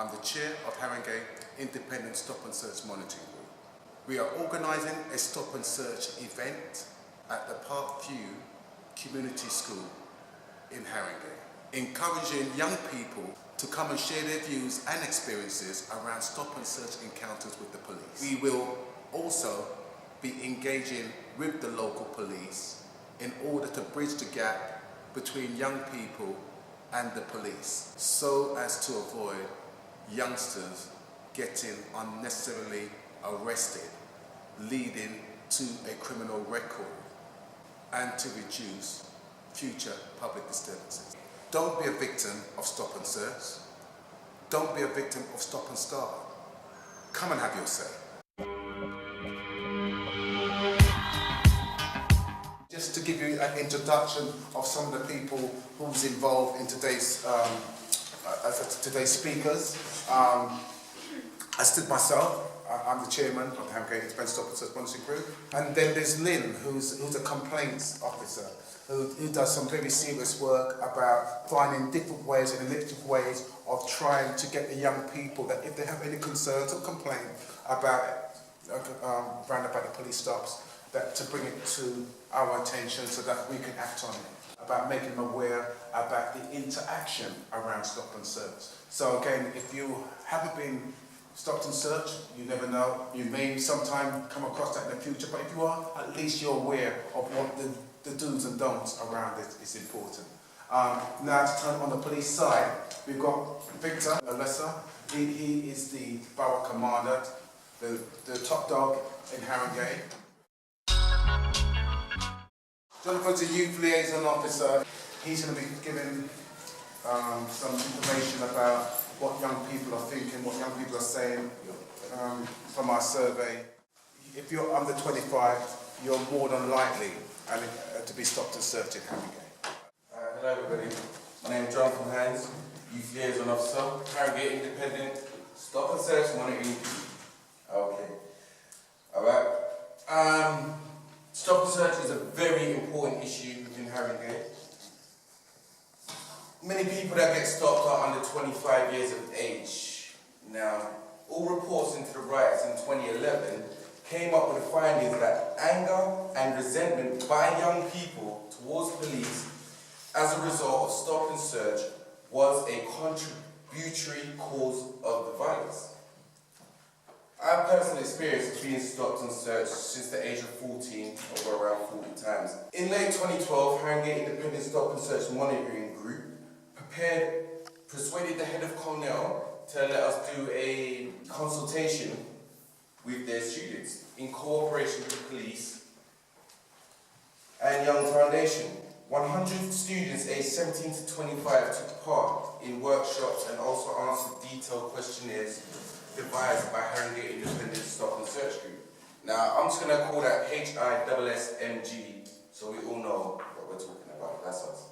I'm the chair of Haringey Independent Stop and Search Monitoring Group. We are organising a stop and search event at the Parkview Community School in Haringey, encouraging young people to come and share their views and experiences around stop and search encounters with the police. We will also be engaging with the local police in order to bridge the gap between young people and the police, so as to avoid youngsters getting unnecessarily arrested, leading to a criminal record, and to reduce future public disturbances. Don't be a victim of stop and search. Don't be a victim of stop and start. Come and have your say. Just to give you an introduction of some of the people who's involved in today's speakers. I stood myself. I'm the chairman of the Haringey Independent Stop and Search Monitoring Group. And then there's Lynn, who's a complaints officer, who does some very serious work about finding different ways and innovative ways of trying to get the young people that if they have any concerns or complaint about around about the police stops, that to bring it to our attention so that we can act on it, about making them aware about the interaction around stop and search. So again, if you haven't been stopped and searched, you never know, you may sometime come across that in the future, but if you are, at least you're aware of what the do's and don'ts around it is important. Now to turn on the police side, we've got Victor Alessa. He is the borough commander, the top dog in Haringey. Jonathan's a youth liaison officer. He's going to be giving some information about what young people are thinking, what young people are saying from our survey. If you're under 25, you're more than likely to be stopped and searched in Haringey. Hello everybody, my name is Jonathan Hinds, Youth Liaison Officer, Haringey Independent Stop and Search Monitoring. Okay, alright. Stop and search is a very important issue within Haringey. Many people that get stopped are under 25 years of age. Now, all reports into the riots in 2011 came up with the findings that anger and resentment by young people towards police as a result of stop and search was a contributory cause of the violence. I've personally experienced being stopped and searched since the age of 14, over around 40 times. In late 2012, Haringey Independent Stop and Search Monitoring Group persuaded the head of Cornell to let us do a consultation with their students in cooperation with the police and Young Foundation. 100 students aged 17 to 25 took part in workshops and also answered detailed questionnaires devised by Haringey Independent Stop and Search Group. Now, I'm just going to call that HISSMG, so we all know what we're talking about. That's us.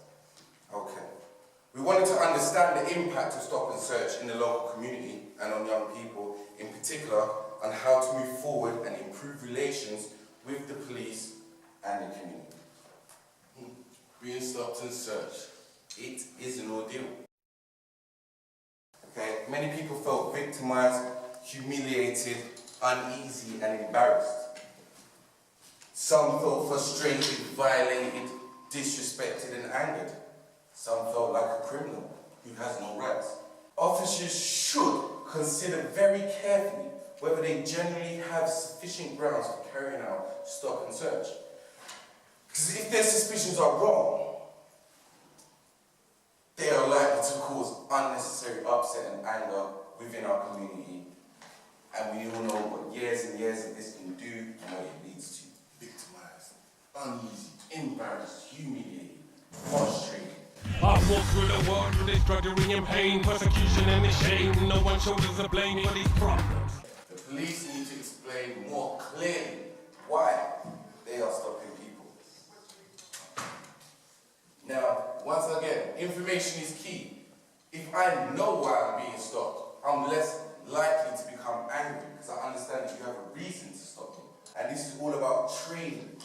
Okay. We wanted to understand the impact of stop and search in the local community and on young people, in particular, on how to move forward and improve relations with the police and the community. Being stopped and searched, it is an ordeal. Okay, many people felt victimized, humiliated, uneasy and embarrassed. Some felt frustrated, violated, disrespected and angered. Some felt like a criminal who has no rights. Officers should consider very carefully whether they generally have sufficient grounds for carrying out stop and search. Because if their suspicions are wrong, they are likely to cause unnecessary upset and anger within our community. And we all know what years and years of this can do and what it leads to. Victimized, uneasy, embarrassed, humiliated, frustrated. I've walked through the world with this drudgery and pain, persecution and this shame. No one shoulders the blame for these problems. The police need to explain more clearly why they are stopping people. Now, once again, information is key. If I know why I'm being stopped, I'm less likely to become angry because I understand that you have a reason to stop me. And this is all about training.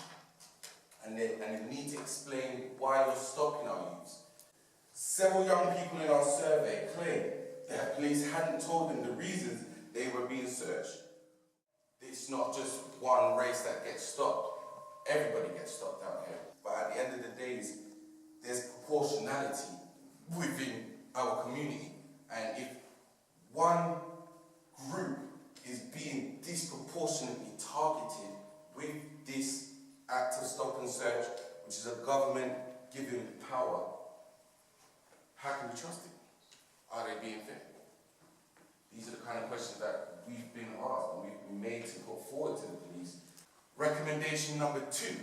And they need to explain why you're stopping our youths. Several young people in our survey claim the police hadn't told them the reasons they were being searched. It's not just one race that gets stopped. Everybody gets stopped down here. But at the end of the day, there's proportionality within our community. And if one group is being disproportionately targeted with this act of stop and search, which is a government given power, how can we trust it? Are they being fair? These are the kind of questions that we've been asked and we've been made to put forward to the police. Recommendation number 2,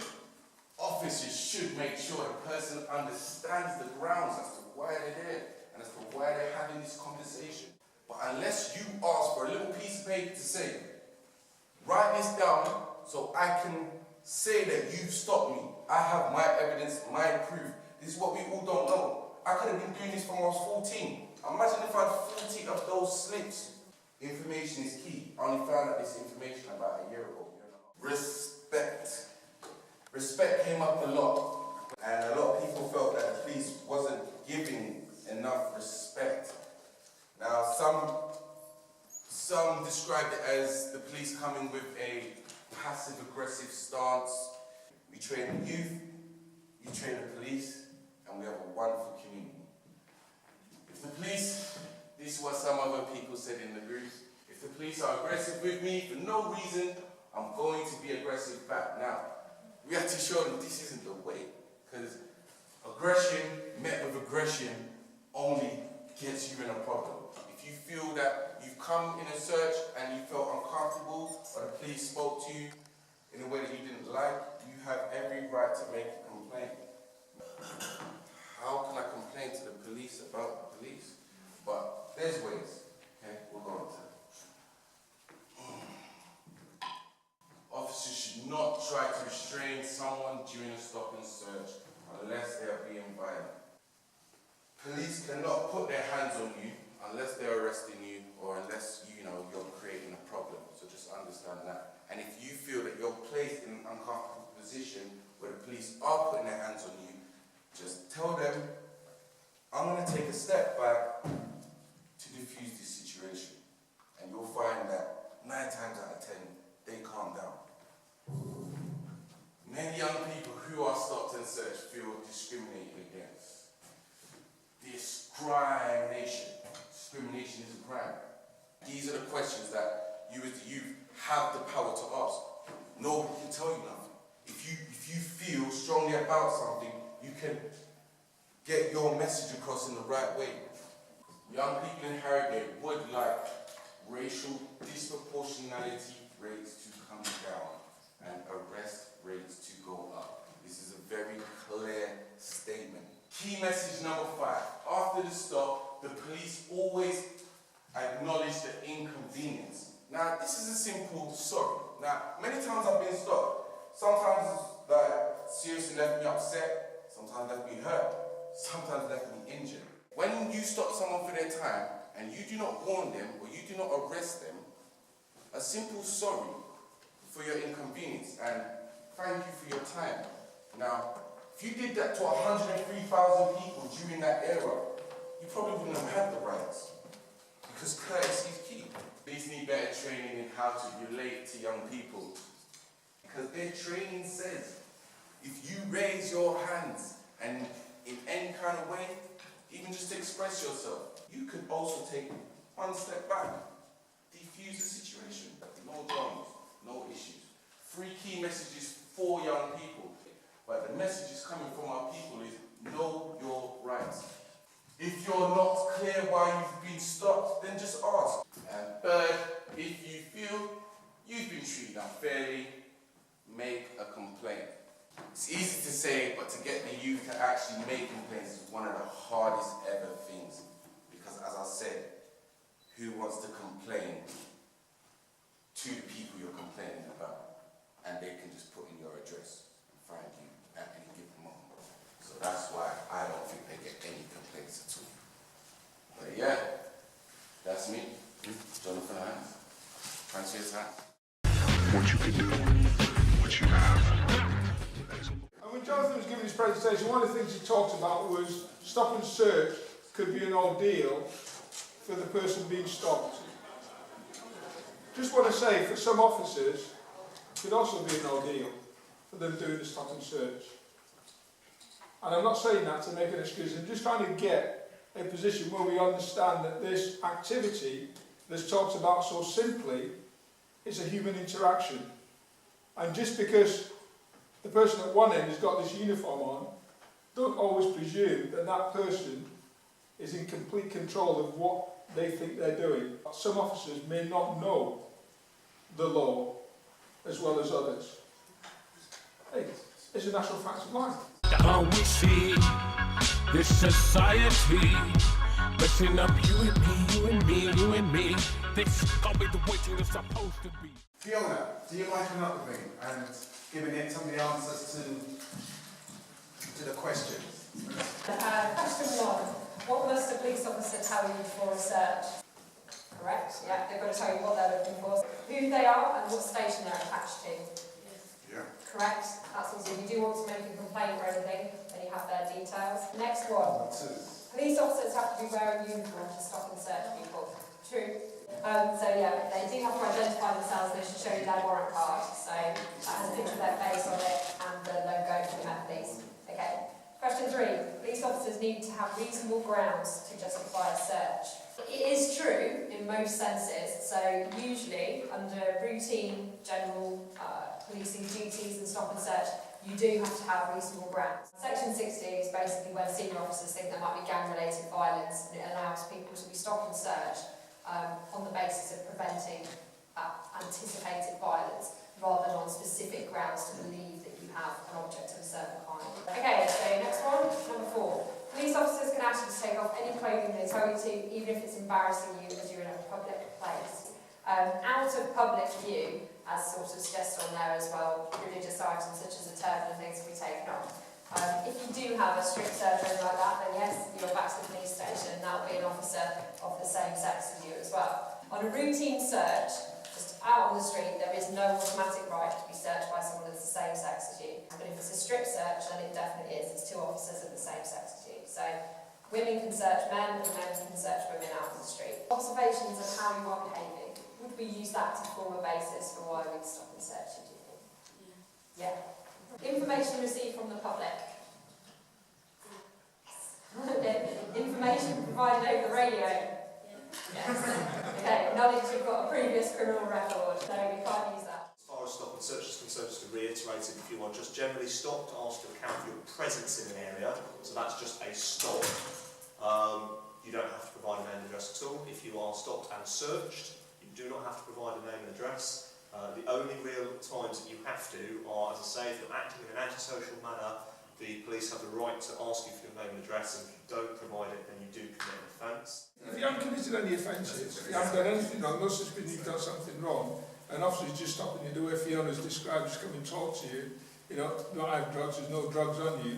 officers should make sure the person understands the grounds as to why they're there and as to why they're having this conversation. But unless you ask for a little piece of paper to say, write this down so I can say that you've stopped me, I have my evidence, my proof. This is what we all don't know. I could have been doing this from when I was 14. Imagine if I had 40 of those slips. Information is key. I only found out this information about a year ago. Respect. Respect came up a lot. And a lot of people felt that the police wasn't giving enough respect. Now, some described it as the police coming with a passive-aggressive stance. We train the youth, you train the police, and we have a wonderful community. If the police, this is what some other people said in the groups, if the police are aggressive with me for no reason, I'm going to be aggressive back. Now, we have to show them this isn't the way, because aggression met with aggression only gets you in a problem. If you feel that you've come in a search and you felt uncomfortable, or the police spoke to you in a way that you didn't like, you have every right to make a complaint. How can I complain to the police about the police? But there's ways, okay? We'll go on to that. Officers should not try to restrain someone during a stop and search unless they are being violent. Police cannot put their hands on you unless they're arresting you or unless you're creating a problem. So just understand that. And if you feel that you're placed in an uncomfortable position where the police are putting their hands on you, just tell them, I'm going to take a step back to diffuse this situation. And you'll find that 9 times out of 10, they calm down. Many young people who are stopped and searched feel discriminated against. Discrimination. Discrimination is a crime. These are the questions that you as the youth have the power to ask. Nobody can tell you nothing. If you feel strongly about something, you can get your message across in the right way. Young people in Haringey would like racial disproportionality rates to come down and arrest rates to go up. This is a very clear statement. Key message number 5. After the stop, the police always acknowledge the inconvenience. Now, this is a simple sorry. Now, many times I've been stopped. Sometimes it's seriously left me upset, sometimes left me hurt, sometimes left me injured. When you stop someone for their time and you do not warn them or you do not arrest them, a simple sorry for your inconvenience and thank you for your time. Now, if you did that to 103,000 people during that era, you probably wouldn't have had the rights. Because courtesy is key. Police need better training in how to relate to young people. Because their training says, if you raise your hands and in any kind of way, even just to express yourself, you could also take one step back, defuse the situation. No dramas, no issues. 3 key messages for young people. But the message is coming from our people is know your rights. If you're not clear why you've been stopped, then just ask. And third, if you feel you've been treated unfairly, make a complaint. It's easy to say, but to get the youth to actually make complaints is one of the hardest ever things. Because as I said, who wants to complain to the people you're complaining about? And they can just put in your address and find you at any given moment. So that's why I don't think they get any complaints at all. But yeah, that's me, Jonathan Hinds. Fancy his hat. What you can do, what you have. And when Jonathan was giving his presentation, one of the things he talked about was stop and search could be an ordeal for the person being stopped. Just want to say, for some officers, it could also be an ordeal for them doing the stop and search. And I'm not saying that to make an excuse, I'm just trying to get a position where we understand that this activity that's talked about so simply is a human interaction. And just because the person at one end has got this uniform on, don't always presume that that person is in complete control of what they think they're doing. Some officers may not know the law as well as others. Hey, it's a natural fact of life. Now we see this society messing up you and me, you and me, you and me. This can't be the way things are supposed to be. Fiona, do you mind coming up with me and giving it some of the answers to the questions? Question 1. What must a police officer tell you before a search? Correct? Yeah, they've got to tell you what they're looking for, who they are and what station they're attached to. Yeah. Correct? That's easy. If you do want to make a complaint or anything, then you have their details. Next one. Police officers have to be wearing uniform to stop and search people. True. So yeah, they do have to identify themselves. They should show you their warrant card. So that has a picture of their face on it and the logo for the Met Police. Okay. Question 3. Police officers need to have reasonable grounds to justify a search. It is true in most senses. So usually under routine general policing duties and stop and search, you do have to have reasonable grounds. Section 60 is basically when senior officers think there might be gang-related violence, and it allows people to be stopped and searched on the basis of preventing anticipated violence, rather than on specific grounds to believe that you have an object of a certain kind. Okay, so next one, number 4. Police officers can ask you to take off any clothing they tell you to, even if it's embarrassing you as you're in a public place. Out of public view, as sort of suggested on there as well, religious items such as a turban and things will be taken off. If you do have a strict search or anything like that, then yes, you're back to the police station, and that will be an officer of the same sex as you as well. On a routine search, just out on the street, there is no automatic right to be searched by someone that's the same sex as you. But if it's a strict search, then it definitely is. It's 2 officers of the same sex as you. So women can search men, and men can search women out on the street. Observations of how you are behaving. Would we use that to form a basis for why we'd stop and search you, do you think? Yeah. Information received from the public. Information provided over the radio. Yes. Okay, knowledge you've got a previous criminal record, so we can't use that. As far as stop and search is concerned, just to reiterate it, if you are just generally stopped, asked to account for your presence in an area, so that's just a stop. You don't have to provide a name and address at all. If you are stopped and searched, you do not have to provide a name and address. The only real times that you have to are, as I say, if you're acting in an antisocial manner, the police have the right to ask you for your name and address, and if you don't provide it, then you do commit an offence. If you haven't committed any offences, if you haven't done anything wrong, no suspicion you've done something wrong, an officer's just stopping you the way Fiona's described, just come and talk to you, you know, not have drugs, there's no drugs on you,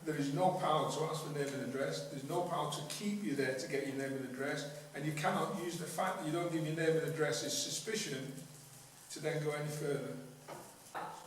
there is no power to ask for name and address, there's no power to keep you there to get your name and address, and you cannot use the fact that you don't give your name and address as suspicion to then go any further.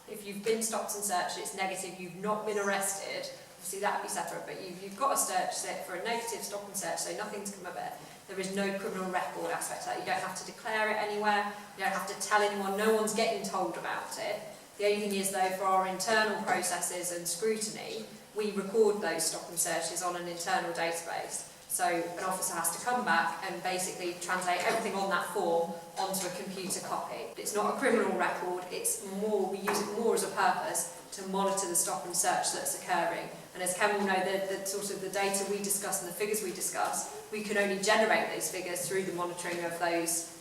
If you've been stopped and searched, it's negative, you've not been arrested, obviously that would be separate, but you've got a search slip for a negative stop and search, so nothing's come of it. There is no criminal record aspect to that. You don't have to declare it anywhere, you don't have to tell anyone, no one's getting told about it. The only thing is though, for our internal processes and scrutiny, we record those stop and searches on an internal database. So an officer has to come back and basically translate everything on that form onto a computer copy. It's not a criminal record, it's more, we use it more as a purpose to monitor the stop and search that's occurring. And as Ken will know, the sort of the data we discuss and the figures we discuss, we can only generate those figures through the monitoring of those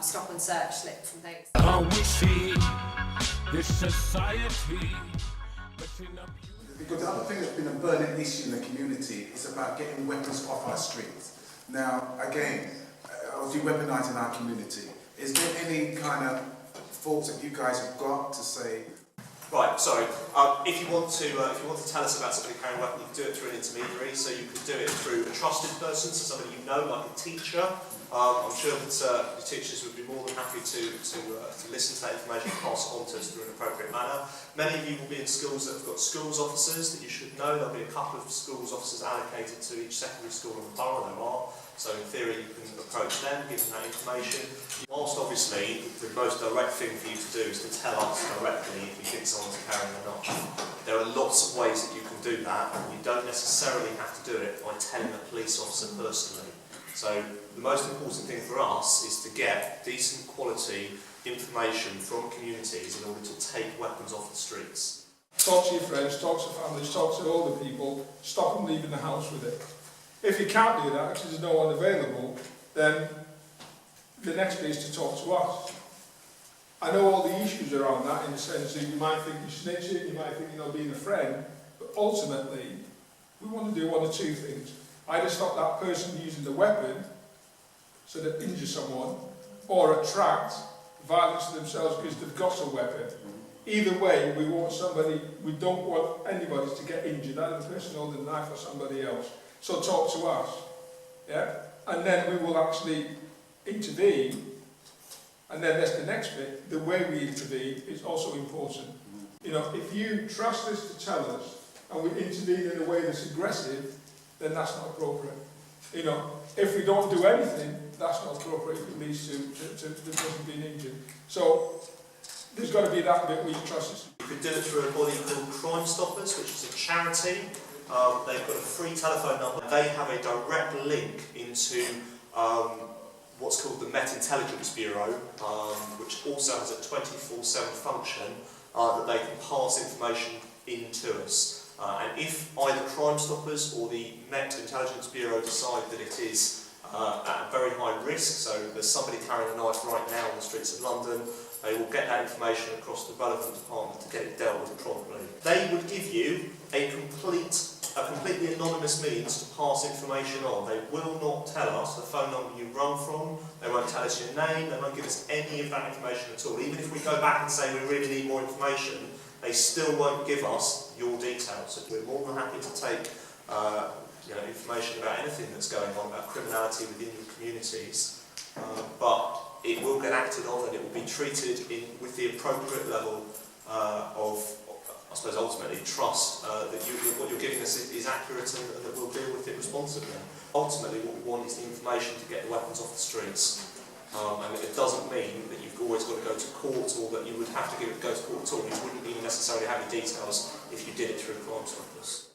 stop and search slips and things. We see this society messing up. Because the other thing that's been a burning issue in the community is about getting weapons off our streets. Now, again, obviously weaponising our community. Is there any kind of thoughts that you guys have got to say? Right, sorry. If you want to tell us about somebody carrying a weapon, you can do it through an intermediary. So you could do it through a trusted person, so somebody you know, like a teacher, I'm sure that the teachers would be more than happy to listen to that information and pass it on to us through an appropriate manner. Many of you will be in schools that have got schools officers that you should know. There'll be a couple of schools officers allocated to each secondary school in the borough. There are. So in theory you can approach them, give them that information. Whilst obviously the most direct thing for you to do is to tell us directly if you think someone's carrying a knife. There are lots of ways that you can do that, and you don't necessarily have to do it by telling a police officer personally. So the most important thing for us is to get decent quality information from communities in order to take weapons off the streets. Talk to your friends, talk to families, talk to older people, stop them leaving the house with it. If you can't do that because there's no one available, then the next bit is to talk to us. I know all the issues around that in the sense that you might think you're snitching, you might think you're not being a friend, but ultimately we want to do one of two things. Either stop that person using the weapon so they injure someone, or attract violence to themselves because they've got a weapon. Either way, we don't want anybody to get injured, either the person holding the knife or somebody else. So talk to us, yeah? And then we will actually intervene, and then that's the next bit. The way we intervene is also important. You know, if you trust us to tell us, and we intervene in a way that's aggressive, then that's not appropriate. You know, if we don't do anything, that's not appropriate if it leads to the person being injured. So there's got to be that bit where you trust us. You could do it through a body called Crime Stoppers, which is a charity. They've got a free telephone number. They have a direct link into what's called the Met Intelligence Bureau, which also has a 24/7 function that they can pass information in to us. And if either Crime Stoppers or the Met Intelligence Bureau decide that it is at very high risk, so there's somebody carrying a knife right now on the streets of London, they will get that information across the relevant department to get it dealt with promptly. They would give you a completely anonymous means to pass information on. They will not tell us the phone number you rung from, they won't tell us your name, they won't give us any of that information at all. Even if we go back and say we really need more information, they still won't give us your details. So we're more than happy to take information about anything that's going on, about criminality within your communities, but it will get acted on and it will be treated with the appropriate level of, I suppose, ultimately trust that what you're giving us is accurate and that we'll deal with it responsibly. Ultimately, what we want is the information to get the weapons off the streets. And it doesn't mean that you've always got to go to court or that you would have to go to court at all. You wouldn't even necessarily have your details if you did it through Crime Stoppers.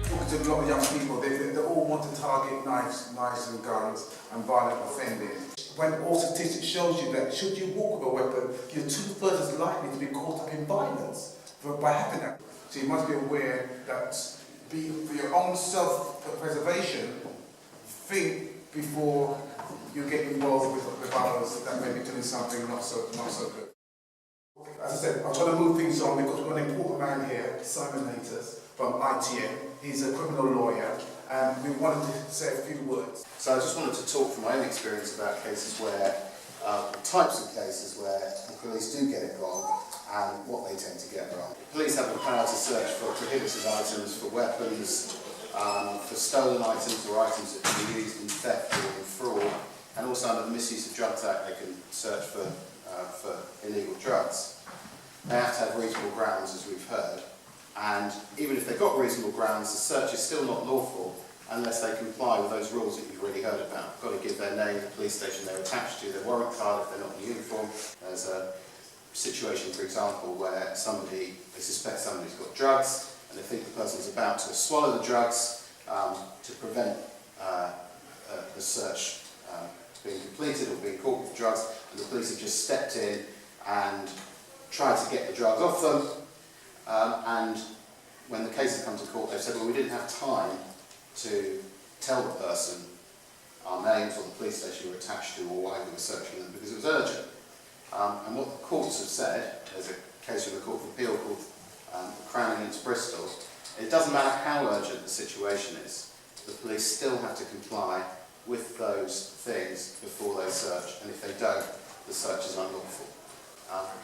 Talking to a lot of young people, they all want to target knives and guns and violent offending. When all statistics shows you that should you walk with a weapon, you're 2/3 as likely to be caught up in violence by having that. So you must be aware that for your own self-preservation, think before you get involved with others that may be doing something not so good. As I said, I'm going to move things on because we've got an important man here, Simon Natas from ITN. He's a criminal lawyer, and we wanted to say a few words. So I just wanted to talk from my own experience about cases where, types of cases where the police do get it wrong and what they tend to get wrong. Police have the power to search for prohibited items, for weapons, for stolen items or items that can be used in theft or in fraud, and also under the Misuse of Drugs Act they can search for illegal drugs. They have to have reasonable grounds, as we've heard, and even if they've got reasonable grounds, the search is still not lawful unless they comply with those rules that you've already heard about. They've got to give their name, the police station they're attached to, their warrant card if they're not in uniform. There's a situation, for example, where they suspect somebody's got drugs and they think the person's about to swallow the drugs to prevent the search being completed or being caught with drugs, and the police have just stepped in and tried to get the drugs off them, and when the case has come to court they've said, well, we didn't have time to tell the person our names or the police station we were attached to or why we were searching them because it was urgent. And what the courts have said, there's a case with the Court of Appeal called Crown against Bristol, it doesn't matter how urgent the situation is, the police still have to comply with those things before they search, and if they don't, the search is unlawful.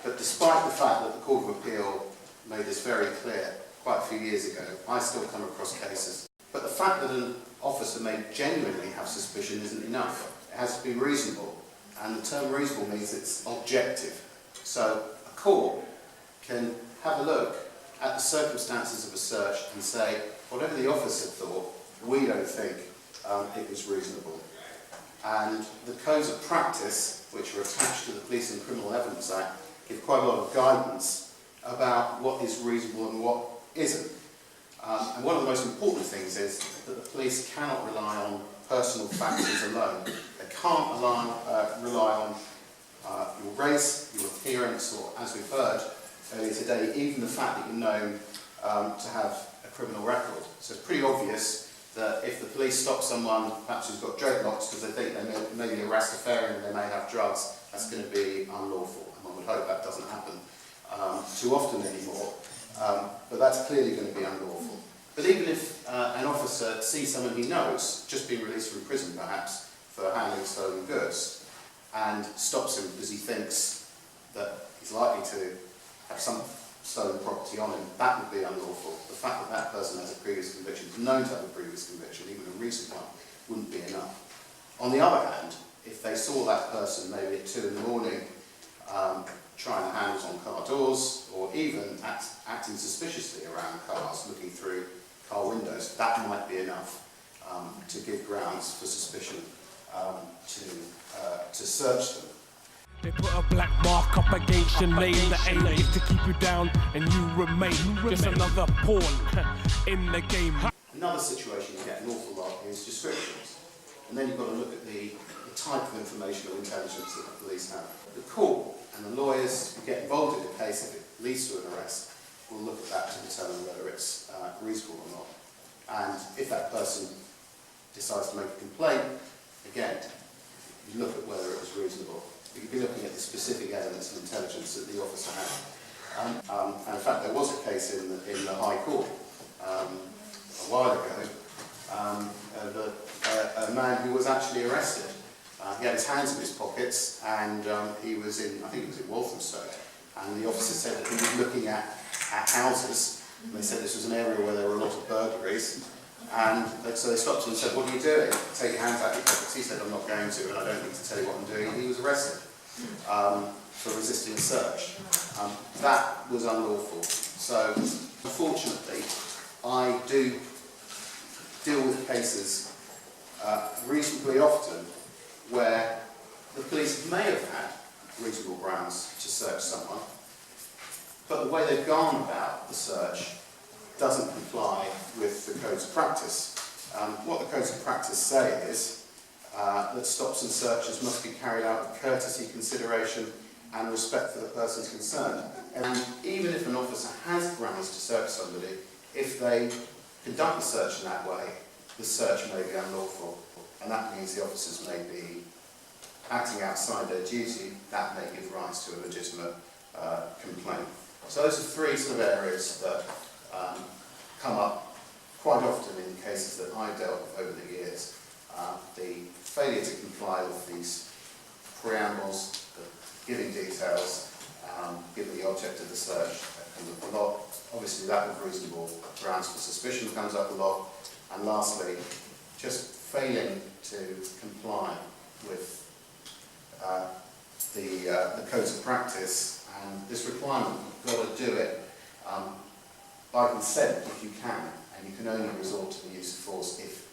But despite the fact that the Court of Appeal made this very clear quite a few years ago, I still come across cases. But the fact that an officer may genuinely have suspicion isn't enough. It has to be reasonable, and the term reasonable means it's objective. So a court can have a look at the circumstances of a search and say, whatever the officer thought, we don't think it was reasonable. And the codes of practice, which are attached to the Police and Criminal Evidence Act, give quite a lot of guidance about what is reasonable and what isn't. And one of the most important things is that the police cannot rely on personal factors alone. They can't rely on your race, your appearance, or, as we've heard earlier today, even the fact that you're known to have a criminal record. So it's pretty obvious that if the police stop someone, perhaps who's got dreadlocks because they think they may be a Rastafarian and they may have drugs, that's going to be unlawful. And one would hope that doesn't happen too often anymore. But that's clearly going to be unlawful. But even if an officer sees someone he knows, just being released from prison perhaps, for handling stolen goods, and stops him because he thinks that he's likely to have some stolen property on him, that would be unlawful. The fact that that person has a previous conviction, is known to have a previous conviction, even a recent one, wouldn't be enough. On the other hand, if they saw that person maybe at 2 in the morning trying the handles on car doors, or even acting suspiciously around cars, looking through car windows, that might be enough to give grounds for suspicion to search them. They put a black mark up against your name. The aim is to keep you down and you remain just another pawn in the game. Another situation you get an awful lot is descriptions. And then you've got to look at the type of information or intelligence that the police have. The court and the lawyers who get involved in the case, if it leads to an arrest, will look at that to determine whether it's reasonable or not. And if that person decides to make a complaint, again, you look at whether it was reasonable. You'd be looking at the specific evidence and intelligence that the officer had. And in fact, there was a case in the High Court a while ago of a man who was actually arrested. He had his hands in his pockets, and he was in, I think it was in Walthamstow, and the officer said that he was looking at houses, and they said this was an area where there were a lot of burglaries, and so they stopped him and said, "What are you doing? Take your hands out of your pockets." He said, "I'm not going to, and I don't need to tell you what I'm doing." And he was arrested for resisting a search. That was unlawful. So, unfortunately, I do deal with cases reasonably often where the police may have had reasonable grounds to search someone, but the way they've gone about the search doesn't comply with the codes of practice. What the codes of practice say is that stops and searches must be carried out with courtesy, consideration and respect for the persons concerned. And even if an officer has grounds to search somebody, if they conduct the search in that way, the search may be unlawful. And that means the officers may be acting outside their duty. That may give rise to a legitimate complaint. So those are three sort of areas that come up quite often in cases that I've dealt with over the years. The failure to comply with these preambles, the giving details, given the object of the search, comes up a lot. Obviously, lack of reasonable grounds for suspicion comes up a lot. And lastly, just failing to comply with the codes of practice and this requirement, you've got to do it by consent if you can, and you can only resort to the use of force if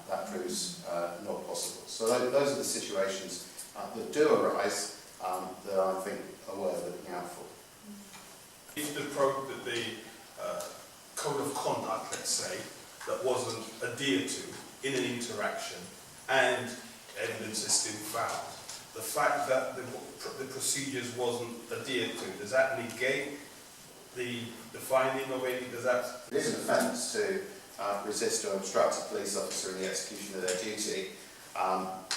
that proves not possible. So those are the situations that do arise that I think are worth looking out for. If the code of conduct, let's say, that wasn't adhered to in an interaction and evidence is still found, the fact that the procedures wasn't adhered to, does that negate the finding of any, does that? It is an offence to resist or obstruct a police officer in the execution of their duty,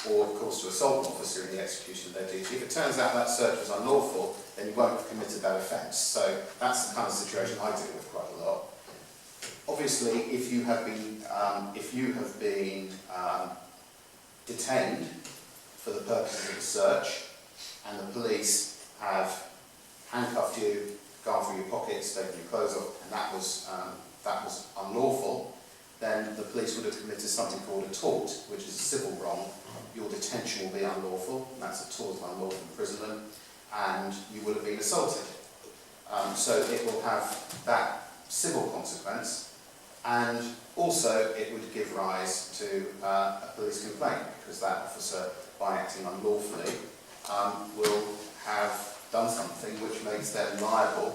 or of course to assault an officer in the execution of their duty. If it turns out that search was unlawful, then you won't have committed that offence. So that's the kind of situation I deal with quite a lot. Obviously, if you have been detained for the purposes of a search, and the police have handcuffed you, gone through your pockets, taken your clothes off, and that was unlawful, then the police would have committed something called a tort, which is a civil wrong. Your detention will be unlawful, and that's a tort of unlawful imprisonment, and you will have been assaulted. So it will have that civil consequence, and also it would give rise to a police complaint, because that officer, by acting unlawfully, will have done something which makes them liable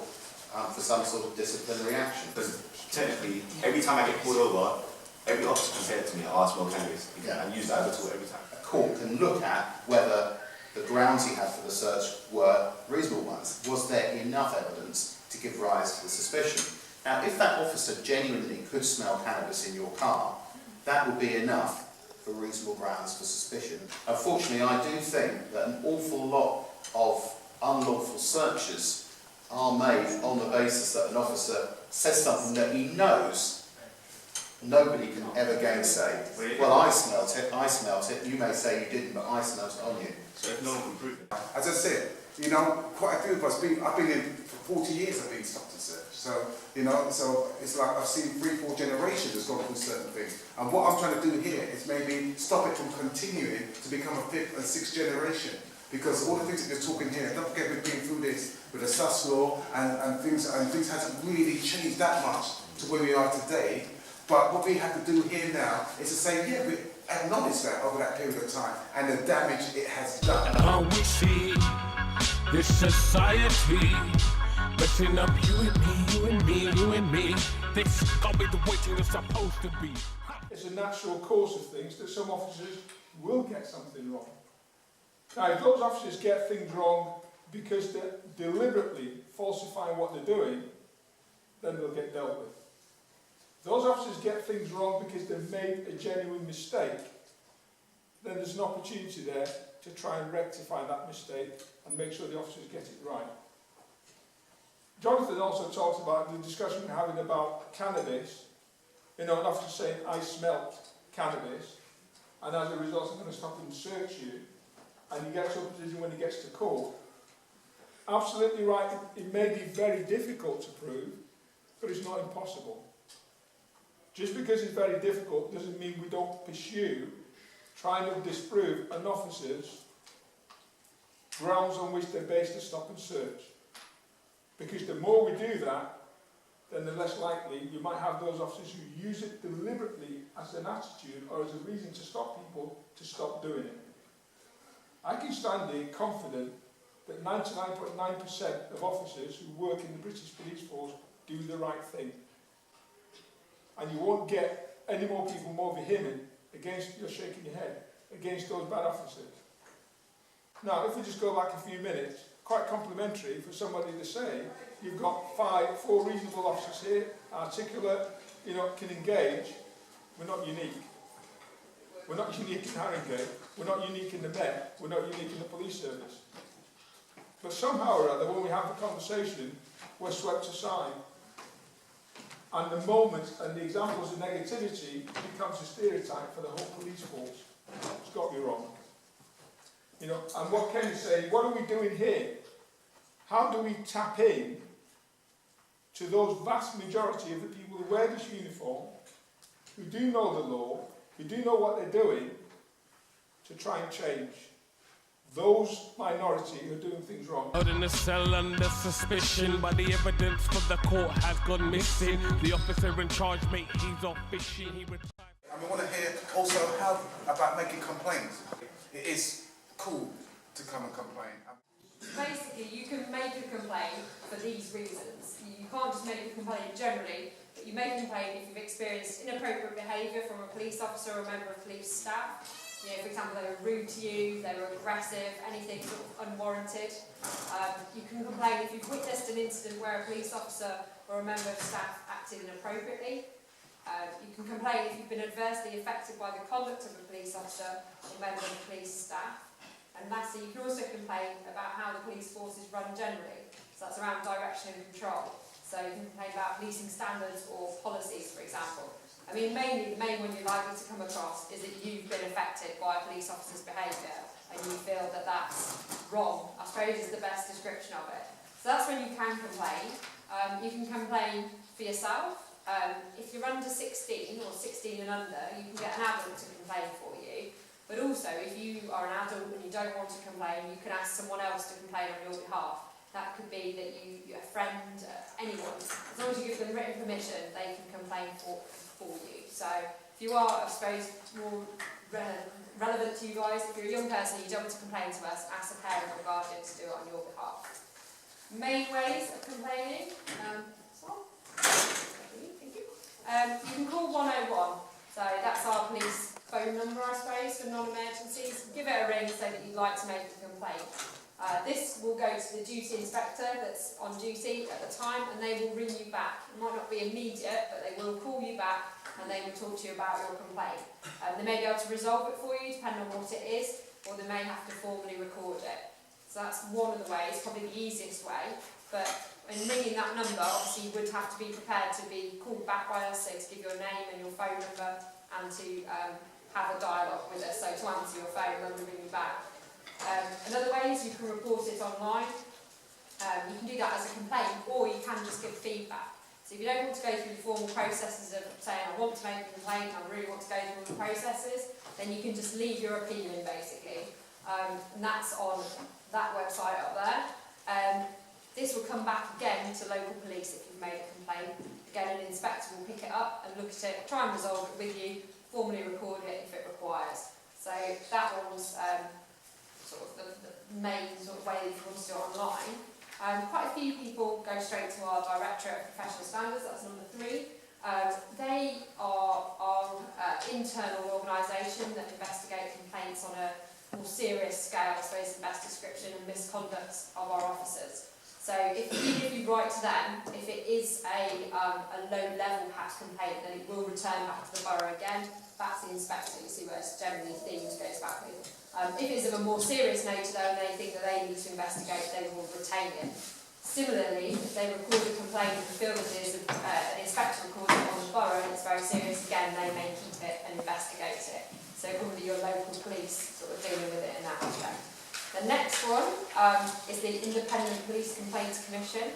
for some sort of disciplinary action. Because technically, every time I get pulled over, every officer can say it to me, I smell cannabis, and use that as a tool every time. A court can look at whether the grounds he had for the search were reasonable ones. Was there enough evidence to give rise to the suspicion? Now, if that officer genuinely could smell cannabis in your car, that would be enough for reasonable grounds for suspicion. Unfortunately, I do think that an awful lot of unlawful searches are made on the basis that an officer says something that he knows nobody can ever gainsay. Well, I smelt it, you may say you didn't, but I smelt it on you. So if no one can prove it. As I said, you know, quite a few of us, I've been in for 40 years, I've been stopped and searched. So, you know, so it's like I've seen 3-4 generations that's gone through certain things. And what I'm trying to do here is maybe stop it from continuing to become a 5th and 6th generation. Because all the things that you're talking here, don't forget we've been through this with the sus law and things hasn't really changed that much to where we are today. But what we have to do here now is to say, yeah, we acknowledge that over that period of time and the damage it has done. Now we see this society messing up you and me, you and me, you and me. This can't be the way things are supposed to be. It's a natural course of things that some officers will get something wrong. Now, if those officers get things wrong because they're deliberately falsifying what they're doing, then they'll get dealt with. If those officers get things wrong because they've made a genuine mistake, then there's an opportunity there to try and rectify that mistake and make sure the officers get it right. Jonathan also talked about the discussion we're having about cannabis. You know, an officer saying, I smelt cannabis, and as a result I'm going to stop and search you, and he gets to a position when he gets to court. Absolutely right, it may be very difficult to prove, but it's not impossible. Just because it's very difficult doesn't mean we don't pursue trying to disprove an officer's grounds on which they're based a stop and search. Because the more we do that, then the less likely you might have those officers who use it deliberately as an attitude or as a reason to stop people to stop doing it. I can stand here confident that 99.9% of officers who work in the British Police Force do the right thing. And you won't get any more people more vehement against, you're shaking your head, against those bad officers. Now, if we just go back a few minutes, quite complimentary for somebody to say, you've got 4 reasonable officers here, articulate, you know, can engage. We're not unique. We're not unique in Haringey, we're not unique in the Met, we're not unique in the police service. But somehow or other, when we have the conversation, we're swept aside. And the moment and the examples of negativity becomes a stereotype for the whole police force. It's got me wrong. You know, and what Ken is saying, what are we doing here? How do we tap in to those vast majority of the people who wear this uniform, who do know the law, who do know what they're doing, to try and change those minority who are doing things wrong? Out in the cell under suspicion, but the evidence for the court has gone missing. The officer in charge, mate, he's off fishing. He retired. And we want to hear also how about making complaints. It is cool to come and complain. Basically, you can make a complaint for these reasons. You can't just make a complaint generally, but you make a complaint if you've experienced inappropriate behaviour from a police officer or a member of police staff. You know, for example, they were rude to you, they were aggressive, anything sort of unwarranted. You can complain if you've witnessed an incident where a police officer or a member of staff acted inappropriately. You can complain if you've been adversely affected by the conduct of a police officer or member of police staff. And lastly, you can also complain about how the police force is run generally. So that's around direction and control. So you can complain about policing standards or policies, for example. I mean, mainly, the main one you're likely to come across is that you've been affected by a police officer's behaviour and you feel that that's wrong, I suppose is the best description of it. So that's when you can complain. You can complain for yourself, if you're under 16 or 16 and under, you can get an adult to complain for you. But also, if you are an adult and you don't want to complain, you can ask someone else to complain on your behalf. That could be that a friend, anyone. As long as you give them written permission, they can complain for you. So if you are, I suppose, more relevant to you guys, if you're a young person and you don't want to complain to us, ask a parent or guardian to do it on your behalf. Main ways of complaining. You can call 101. So that's our police phone number, I suppose, for non-emergencies. Give it a ring, say that you'd like to make a complaint. This will go to the duty inspector that's on duty at the time, and they will ring you back. It might not be immediate, but they will call you back and they will talk to you about your complaint. They may be able to resolve it for you, depending on what it is, or they may have to formally record it. So that's one of the ways, probably the easiest way. But in ringing that number, obviously you would have to be prepared to be called back by us, so to give your name and your phone number, and to have a dialogue with us, so to answer your phone when we ring you back. Another way is you can report it online. You can do that as a complaint, or you can just give feedback. So if you don't want to go through the formal processes of saying, I want to make a complaint, I really want to go through all the processes, then you can just leave your opinion, basically. And that's on that website up there. This will come back again to local police if you've made a complaint. Again, an inspector will pick it up and look at it, try and resolve it with you, formally record it if it requires. So that one's sort of the main sort of way that you want to do it online. Quite a few people go straight to our Directorate of Professional Standards, that's number 3. They are our internal organisation that investigate complaints on a more serious scale, I suppose, the best description, and misconducts of our officers. So even if you write to them, if it is a low-level perhaps complaint, then it will return back to the borough again. That's the inspector, you see where it's generally themes goes back with. If it's of a more serious nature though, and they think that they need to investigate, they will retain it. Similarly, if they record a complaint and feel that it is an inspector records it on the borough and it's very serious, again, they may keep it and investigate it. So probably your local police sort of dealing with it in that aspect. The next one is the Independent Police Complaints Commission.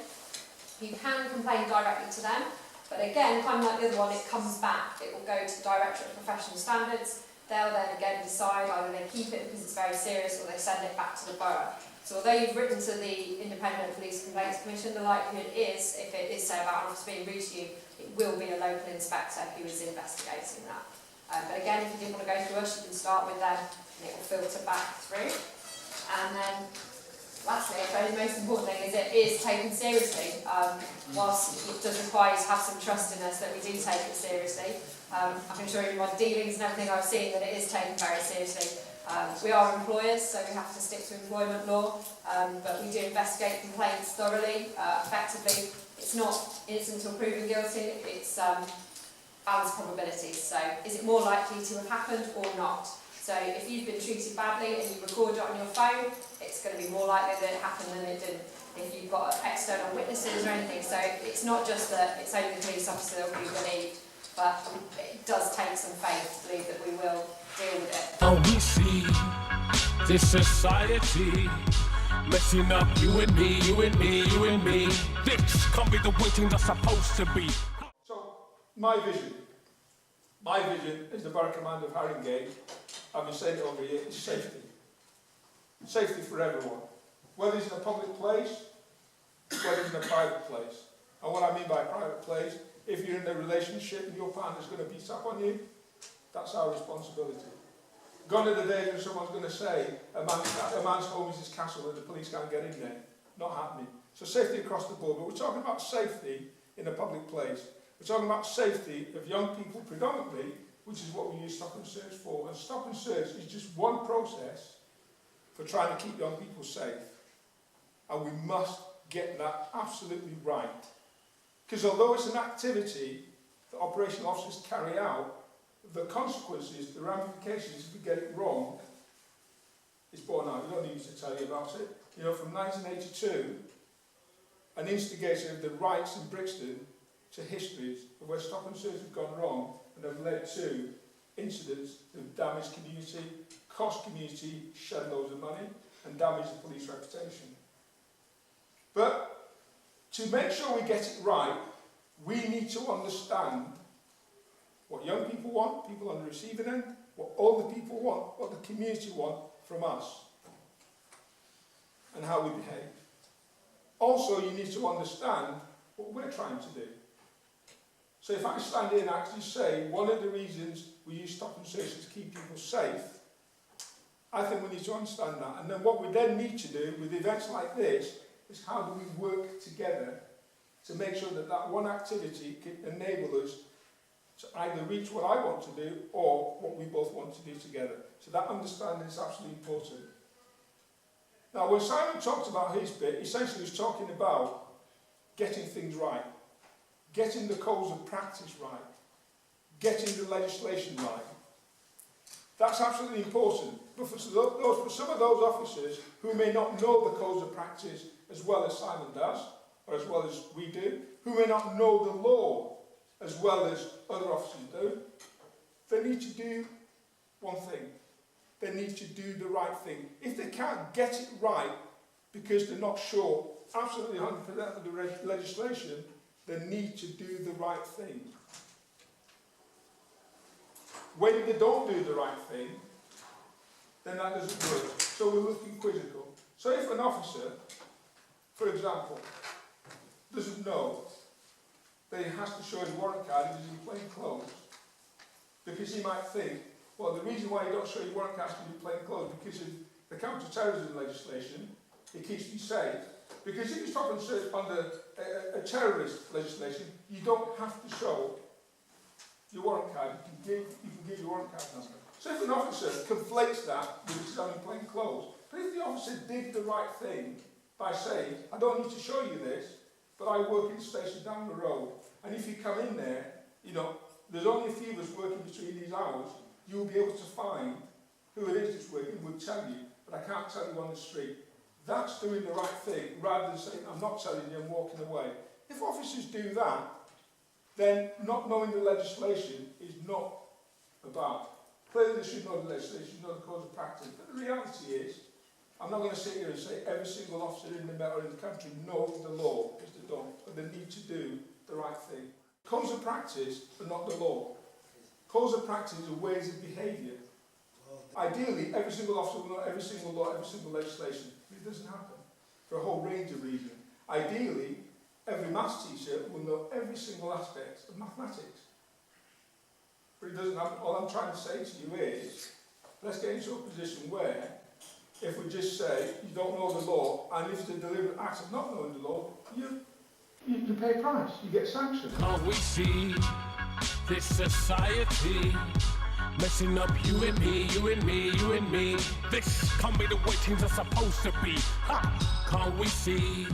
You can complain directly to them, but again, kind of like the other one, it comes back. It will go to the Directorate of Professional Standards. They'll then again decide either they keep it because it's very serious or they send it back to the borough. So although you've written to the Independent Police Complaints Commission, the likelihood is, if it is say about an officer being rude to you, it will be a local inspector who is investigating that. But again, if you didn't want to go through us, you can start with them and it will filter back through. And then, lastly, I suppose the most important thing is it is taken seriously. Whilst it does require you to have some trust in us that we do take it seriously, I can assure you by the dealings and everything I've seen that it is taken very seriously. We are employers, so we have to stick to employment law, but we do investigate complaints thoroughly, effectively. It's not innocent until proven guilty, it's balanced probabilities. So, is it more likely to have happened or not? So if you've been treated badly and you record it on your phone, it's going to be more likely that it happened than it didn't. If you've got external witnesses or anything, so it's not just that it's only the police officer that will be believed, but it does take some faith to believe that we will deal with it. Oh, we see this society messing up you and me, you and me, you and me. This can't be the way things are supposed to be. So, my vision as the Borough Commander of Haringey, I've been saying it over here, is safety. Safety for everyone. Whether it's in a public place, whether it's in a private place. And what I mean by private place, if you're in a relationship and your partner's going to beat up on you, that's our responsibility. Gone are the days when someone's going to say, a man's home is his castle and the police can't get in there. Not happening. So safety across the board, but we're talking about safety in a public place. We're talking about safety of young people predominantly, which is what we use stop and search for. And stop and search is just one process for trying to keep young people safe. And we must get that absolutely right. Because although it's an activity that operational officers carry out, the consequences, the ramifications, if we get it wrong, is borne out. You don't need me to tell you about it. You know, from 1982, an instigator of the riots in Brixton to histories of where stop and search have gone wrong and have led to incidents that have damaged community, cost community, shed loads of money, and damaged the police reputation. But to make sure we get it right, We need to understand what young people want, people on the receiving end, what older people want, what the community want from us, and how we behave. Also, you need to understand what we're trying to do. So if I stand here and actually say one of the reasons we use stop and search is to keep people safe, I think we need to understand that. And then what we then need to do with events like this is how do we work together to make sure that that one activity can enable us to either reach what I want to do or what we both want to do together. So that understanding is absolutely important. Now, when Simon talked about his bit, essentially he was talking about getting things right, getting the codes of practice right, getting the legislation right. That's absolutely important. But for some of those officers who may not know the codes of practice as well as Simon does, or as well as we do, who may not know the law as well as other officers do, they need to do one thing. They need to do the right thing. If they can't get it right because they're not sure absolutely 100% of the legislation, they need to do the right thing. When they don't do the right thing, then that doesn't work. So we're looking quizzical. So if an officer, for example, doesn't know that he has to show his warrant card if he's in plain clothes, because he might think, well, the reason why you don't show your warrant card is in plain clothes because of the counter-terrorism legislation, it keeps you safe. Because if you stop and search under a terrorist legislation, you don't have to show your warrant card. You can give your warrant card number. So if an officer conflates that with selling plain clothes, but if the officer did the right thing by saying, I don't need to show you this, but I work in the station down the road, and if you come in there, you know, there's only a few of us working between these hours, you'll be able to find who it is that's working, we'll tell you, but I can't tell you on the street. That's doing the right thing, rather than saying, I'm not telling you, I'm walking away. If officers do that, then not knowing the legislation is not about. Clearly they should know the legislation, know the codes of practice, but the reality is, I'm not going to sit here and say every single officer in the Met or in the country knows the law, because they don't, but they need to do the right thing. Codes of practice are not the law. Codes of practice are ways of behaviour. Ideally, every single officer will know every single law, every single legislation, but it doesn't happen for a whole range of reasons. Ideally, every maths teacher will know every single aspect of mathematics, but it doesn't happen. All I'm trying to say to you is, let's get into a position where, if we just say you don't know the law, and if it's a deliberate act of not knowing the law, you pay a price, you get sanctioned. Can't we see this society messing up you and me, you and me, you and me? This can't be the way things are supposed to be. Ha! Can't we see?